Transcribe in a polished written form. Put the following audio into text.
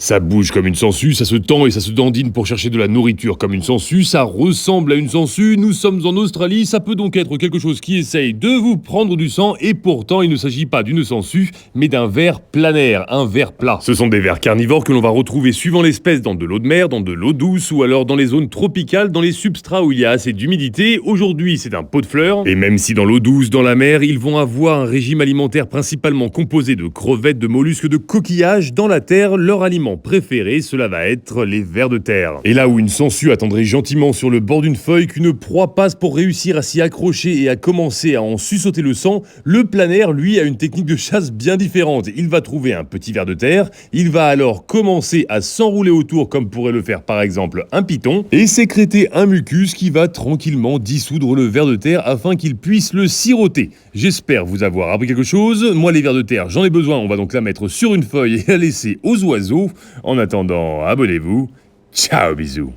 Ça bouge comme une sangsue, ça se tend et ça se dandine pour chercher de la nourriture comme une sangsue, ça ressemble à une sangsue, nous sommes en Australie, ça peut donc être quelque chose qui essaye de vous prendre du sang et pourtant il ne s'agit pas d'une sangsue, mais d'un ver planaire, un ver plat. Ce sont des vers carnivores que l'on va retrouver suivant l'espèce dans de l'eau de mer, dans de l'eau douce ou alors dans les zones tropicales, dans les substrats où il y a assez d'humidité. Aujourd'hui c'est un pot de fleurs et même si dans l'eau douce, dans la mer, ils vont avoir un régime alimentaire principalement composé de crevettes, de mollusques, de coquillages, dans la terre, leur aliment préféré, cela va être les vers de terre. Et là où une sangsue attendrait gentiment sur le bord d'une feuille qu'une proie passe pour réussir à s'y accrocher et à commencer à en suçoter le sang, le planaire, lui, a une technique de chasse bien différente. Il va trouver un petit ver de terre, il va alors commencer à s'enrouler autour comme pourrait le faire par exemple un python, et sécréter un mucus qui va tranquillement dissoudre le ver de terre afin qu'il puisse le siroter. J'espère vous avoir appris quelque chose. Moi, les vers de terre, j'en ai besoin. On va donc la mettre sur une feuille et la laisser aux oiseaux. En attendant, abonnez-vous. Ciao, bisous.